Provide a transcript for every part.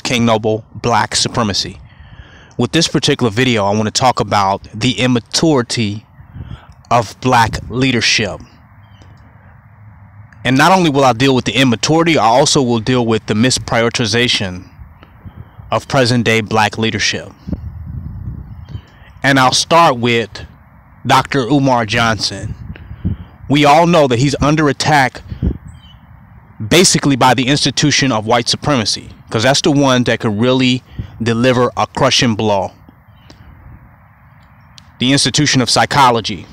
King Noble black supremacy. With this particular video, I want to talk about the immaturity of black leadership. And not only will I deal with the immaturity, I also will deal with the misprioritization of present day black leadership. And I'll start with Dr. Umar Johnson. We all know that he's under attack basically by the institution of white supremacy, because that's the one that could really deliver a crushing blow. The institution of psychology.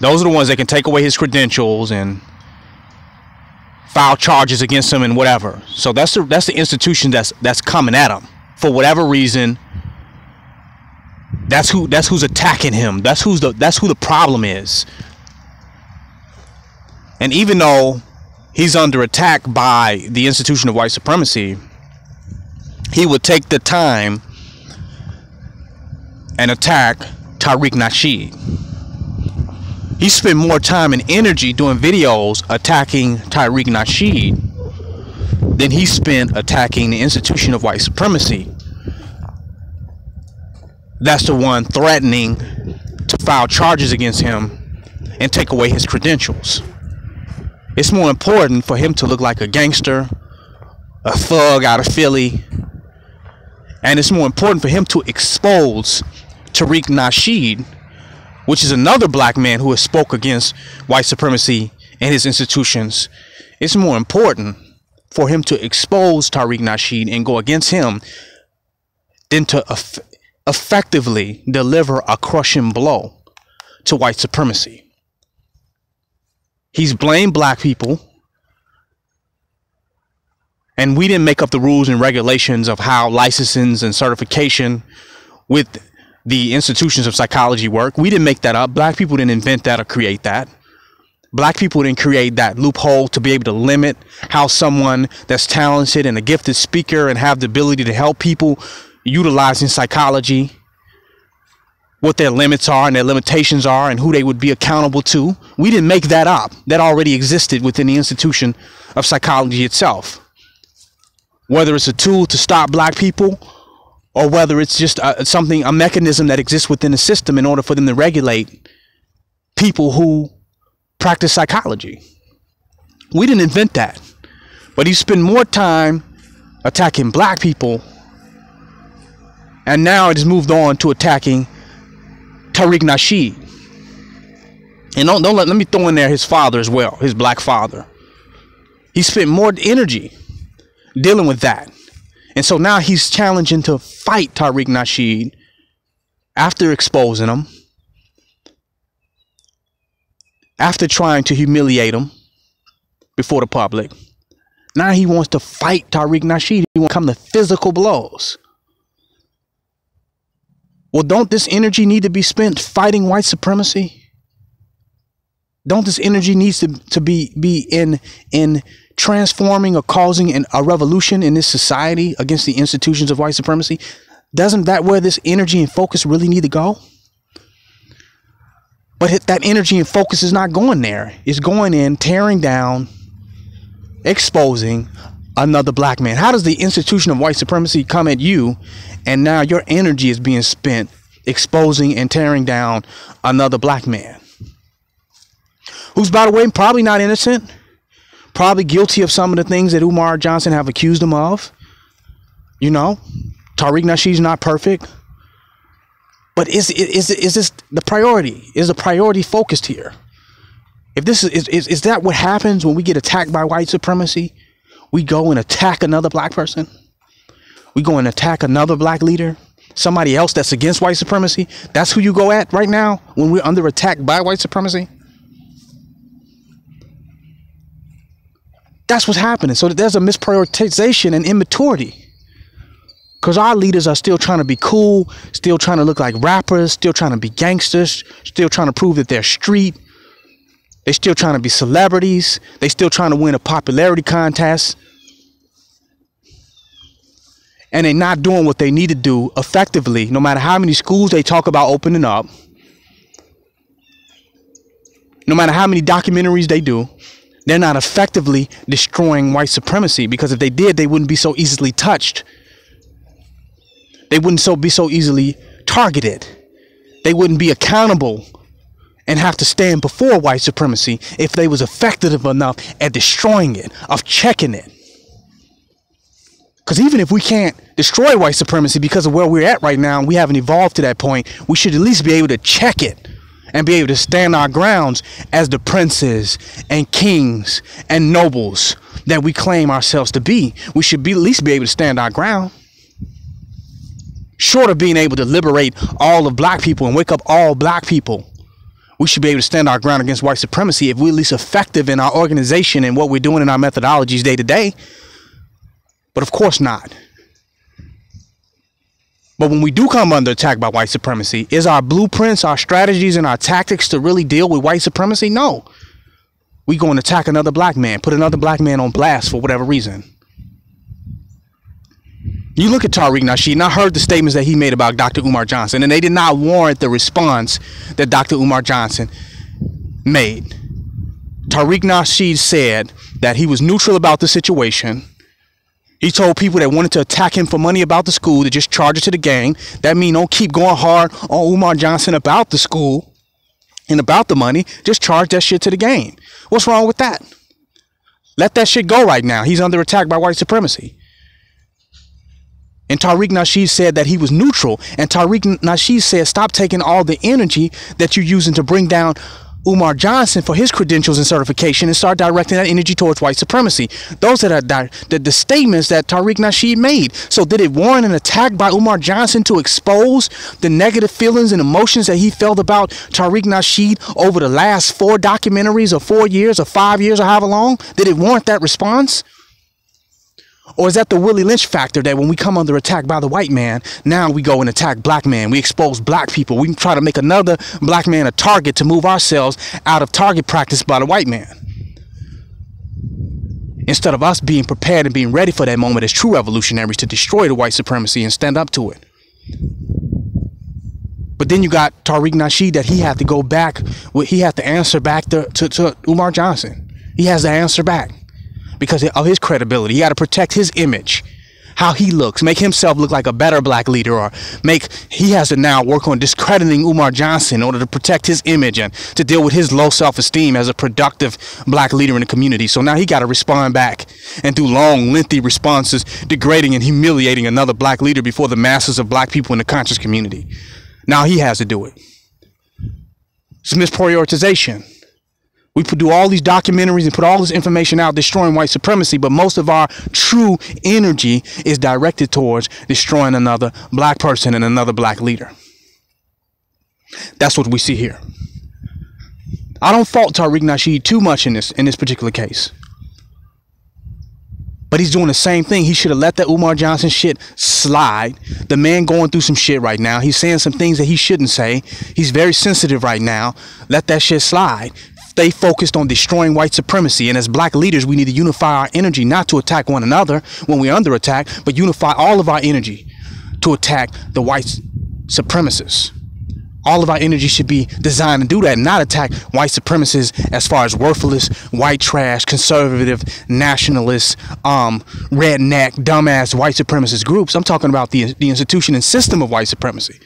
Those are the ones that can take away his credentials and file charges against him and whatever. So that's the institution that's coming at him for whatever reason. That's who's attacking him. That's who the problem is. And even though he's under attack by the institution of white supremacy, he would take the time and attack Tariq Nasheed. He spent more time and energy doing videos attacking Tariq Nasheed than he spent attacking the institution of white supremacy. That's the one threatening to file charges against him and take away his credentials. It's more important for him to look like a gangster, a thug out of Philly, and it's more important for him to expose Tariq Nasheed, which is another black man who has spoke against white supremacy and his institutions. It's more important for him to expose Tariq Nasheed and go against him than to effectively deliver a crushing blow to white supremacy. He's blamed black people, and we didn't make up the rules and regulations of how licensing and certification with the institutions of psychology work. We didn't make that up. Black people didn't invent that or create that. Black people didn't create that loophole to be able to limit how someone that's talented and a gifted speaker and have the ability to help people utilizing psychology, what their limits are and their limitations are and who they would be accountable to. We didn't make that up. That already existed within the institution of psychology itself. Whether it's a tool to stop black people or whether it's just a mechanism that exists within the system in order for them to regulate people who practice psychology. We didn't invent that. But he spent more time attacking black people, and now it has moved on to attacking Tariq Nasheed. And let me throw in there his father as well, his black father. He spent more energy dealing with that. And so now he's challenging to fight Tariq Nasheed after exposing him, after trying to humiliate him before the public. Now he wants to fight Tariq Nasheed. He wants to come to physical blows. Well, don't this energy need to be spent fighting white supremacy? Don't this energy needs to be in transforming or causing a revolution in this society against the institutions of white supremacy? Doesn't that where this energy and focus really need to go? But that energy and focus is not going there. It's going in, tearing down, exposing another black man. How does the institution of white supremacy come at you and now your energy is being spent exposing and tearing down another black man who's, by the way, probably not innocent, probably guilty of some of the things that Umar Johnson have accused him of? You know, Tariq Nasheed's not perfect. But is this the priority? Is the priority focused here? If this is that what happens when we get attacked by white supremacy? We go and attack another black person. We go and attack another black leader, somebody else that's against white supremacy. That's who you go at right now when we're under attack by white supremacy. That's what's happening. So there's a misprioritization and immaturity. Because our leaders are still trying to be cool, still trying to look like rappers, still trying to be gangsters, still trying to prove that they're street. They're still trying to be celebrities. They're still trying to win a popularity contest. And they're not doing what they need to do effectively, no matter how many schools they talk about opening up, no matter how many documentaries they do, they're not effectively destroying white supremacy, because if they did, they wouldn't be so easily touched. They wouldn't be so easily targeted. They wouldn't be accountable and have to stand before white supremacy if they was effective enough at destroying it, of checking it. Because even if we can't destroy white supremacy because of where we're at right now, we haven't evolved to that point, we should at least be able to check it and be able to stand our grounds as the princes and kings and nobles that we claim ourselves to be. We should at least be able to stand our ground. Short of being able to liberate all of black people and wake up all black people, we should be able to stand our ground against white supremacy if we're at least effective in our organization and what we're doing in our methodologies day to day. But of course not. But when we do come under attack by white supremacy, is our blueprints, our strategies, and our tactics to really deal with white supremacy? No. We go and attack another black man, put another black man on blast for whatever reason. You look at Tariq Nasheed, and I heard the statements that he made about Dr. Umar Johnson, and they did not warrant the response that Dr. Umar Johnson made. Tariq Nasheed said that he was neutral about the situation. He told people that wanted to attack him for money about the school to just charge it to the gang. That means don't keep going hard on Umar Johnson about the school and about the money. Just charge that shit to the gang. What's wrong with that? Let that shit go right now. He's under attack by white supremacy. And Tariq Nasheed said that he was neutral. And Tariq Nasheed said, stop taking all the energy that you're using to bring down Umar Johnson for his credentials and certification and start directing that energy towards white supremacy. Those are the statements that Tariq Nasheed made. So did it warrant an attack by Umar Johnson to expose the negative feelings and emotions that he felt about Tariq Nasheed over the last 4 documentaries or 4 years or 5 years or however long? Did it warrant that response? Or is that the Willie Lynch factor, that when we come under attack by the white man, now we go and attack black man? We expose black people. We try to make another black man a target to move ourselves out of target practice by the white man. Instead of us being prepared and being ready for that moment as true revolutionaries to destroy the white supremacy and stand up to it. But then you got Tariq Nasheed that he had to go back, he had to answer back to Umar Johnson. He has to answer back. Because of his credibility. He got to protect his image, how he looks, make himself look like a better black leader, or he has to now work on discrediting Umar Johnson in order to protect his image and to deal with his low self-esteem as a productive black leader in the community. So now he got to respond back and do long, lengthy responses, degrading and humiliating another black leader before the masses of black people in the conscious community. Now he has to do it. It's misprioritization. We do all these documentaries and put all this information out destroying white supremacy, but most of our true energy is directed towards destroying another black person and another black leader. That's what we see here. I don't fault Tariq Nasheed too much in this particular case. But he's doing the same thing. He should have let that Umar Johnson shit slide. The man going through some shit right now. He's saying some things that he shouldn't say. He's very sensitive right now. Let that shit slide. Stay focused on destroying white supremacy. And as black leaders, we need to unify our energy, not to attack one another when we're under attack, but unify all of our energy to attack the white supremacists. All of our energy should be designed to do that, and not attack white supremacists as far as worthless, white trash, conservative, nationalist, redneck, dumbass white supremacist groups. I'm talking about the institution and system of white supremacy.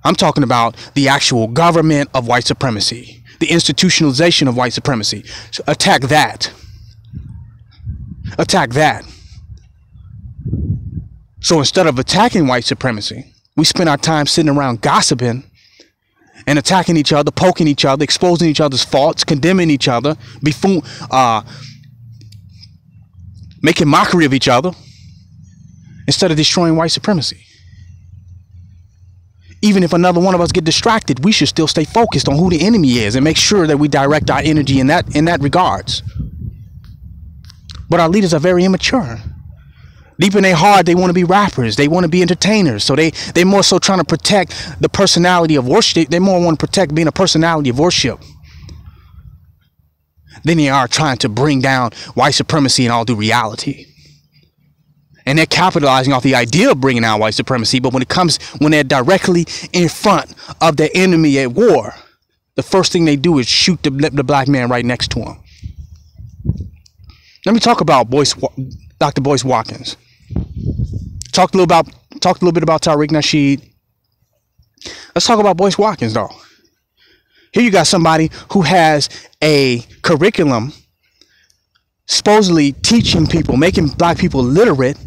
I'm talking about the actual government of white supremacy. The institutionalization of white supremacy. So attack that. Attack that. So instead of attacking white supremacy, we spend our time sitting around gossiping and attacking each other, poking each other, exposing each other's faults, condemning each other, making mockery of each other, instead of destroying white supremacy. Even if another one of us get distracted, we should still stay focused on who the enemy is and make sure that we direct our energy in that regards. But our leaders are very immature. Deep in their heart, they want to be rappers. They want to be entertainers. So they more so trying to protect the personality of worship. They more want to protect being a personality of worship than they are trying to bring down white supremacy in all due reality. And they're capitalizing off the idea of bringing out white supremacy. But when they're directly in front of their enemy at war, the first thing they do is shoot the black man right next to him. Let me talk about Dr. Boyce Watkins. Talked a little bit about Tariq Nasheed. Let's talk about Boyce Watkins, though. Here you got somebody who has a curriculum supposedly teaching people, making black people literate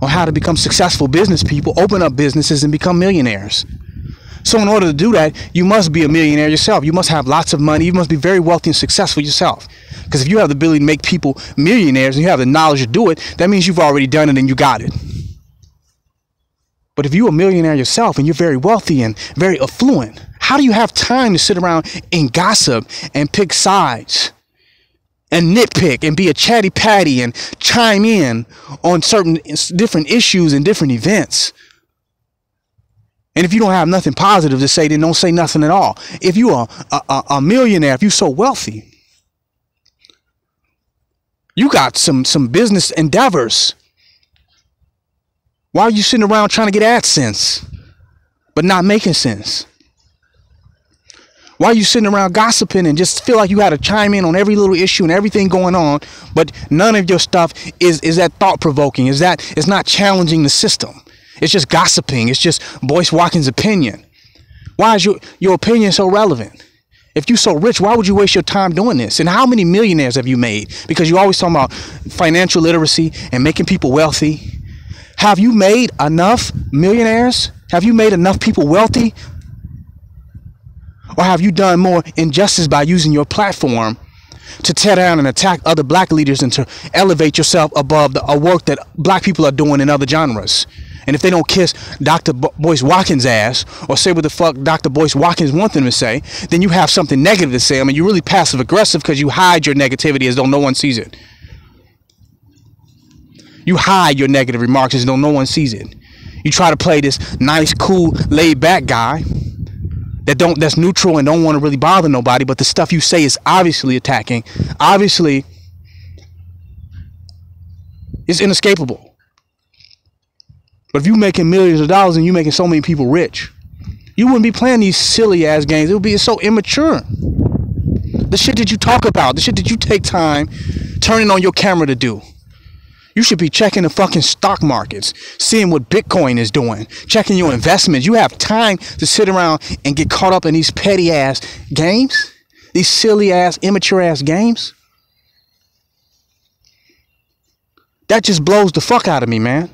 on how to become successful business people, open up businesses, and become millionaires. So in order to do that, you must be a millionaire yourself. You must have lots of money. You must be very wealthy and successful yourself. Because if you have the ability to make people millionaires and you have the knowledge to do it, that means you've already done it and you got it. But if you're a millionaire yourself and you're very wealthy and very affluent, how do you have time to sit around and gossip and pick sides and nitpick and be a chatty patty and chime in on certain different issues and different events? And if you don't have nothing positive to say, then don't say nothing at all. If you are a millionaire, if you're so wealthy, you got some business endeavors. Why are you sitting around trying to get AdSense, but not making sense? Why are you sitting around gossiping and just feel like you had to chime in on every little issue and everything going on, but none of your stuff is that thought-provoking? It's not challenging the system? It's just gossiping. It's just Boyce Watkins' opinion. Why is your opinion so relevant? If you're so rich, why would you waste your time doing this? And how many millionaires have you made? Because you're always talking about financial literacy and making people wealthy. Have you made enough millionaires? Have you made enough people wealthy? Or have you done more injustice by using your platform to tear down and attack other black leaders and to elevate yourself above a work that black people are doing in other genres? And if they don't kiss Dr. Boyce Watkins' ass or say what the fuck Dr. Boyce Watkins wants them to say, then you have something negative to say. I mean, you're really passive aggressive because you hide your negativity as though no one sees it. You hide your negative remarks as though no one sees it. You try to play this nice, cool, laid back guy that's neutral and don't want to really bother nobody, but the stuff you say is obviously attacking, obviously is inescapable. But if you're making millions of dollars and you're making so many people rich, you wouldn't be playing these silly ass games. It would be so immature. The shit that you talk about, the shit that you take time turning on your camera to do. You should be checking the fucking stock markets, seeing what Bitcoin is doing, checking your investments. You have time to sit around and get caught up in these petty ass games, these silly ass, immature ass games. That just blows the fuck out of me, man.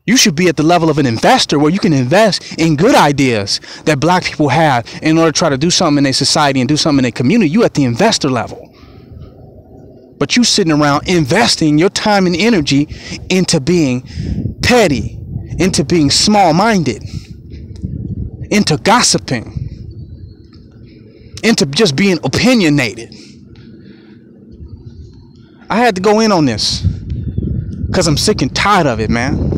You should be at the level of an investor where you can invest in good ideas that black people have in order to try to do something in their society and do something in their community. You at the investor level. But you sitting around investing your time and energy into being petty, into being small-minded, into gossiping, into just being opinionated. I had to go in on this because I'm sick and tired of it, man.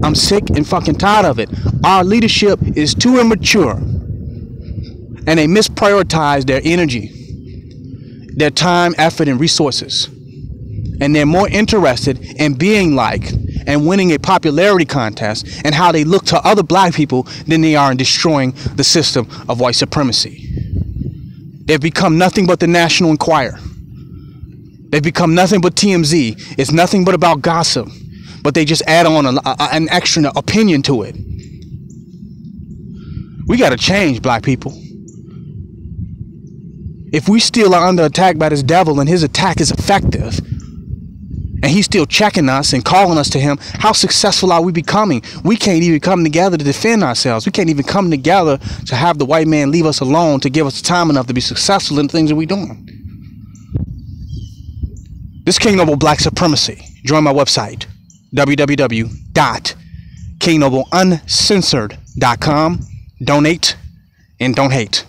I'm sick and fucking tired of it. Our leadership is too immature and they misprioritize their energy, their time, effort, and resources. And they're more interested in being liked and winning a popularity contest and how they look to other black people than they are in destroying the system of white supremacy. They've become nothing but the National Enquirer. They've become nothing but TMZ. It's nothing but about gossip. But they just add on an extra opinion to it. We got to change, black people. If we still are under attack by this devil and his attack is effective, and he's still checking us and calling us to him, how successful are we becoming? We can't even come together to defend ourselves. We can't even come together to have the white man leave us alone to give us time enough to be successful in the things that we're doing. This King Noble Black Supremacy. Join my website, www.kingnobleuncensored.com. Donate and don't hate.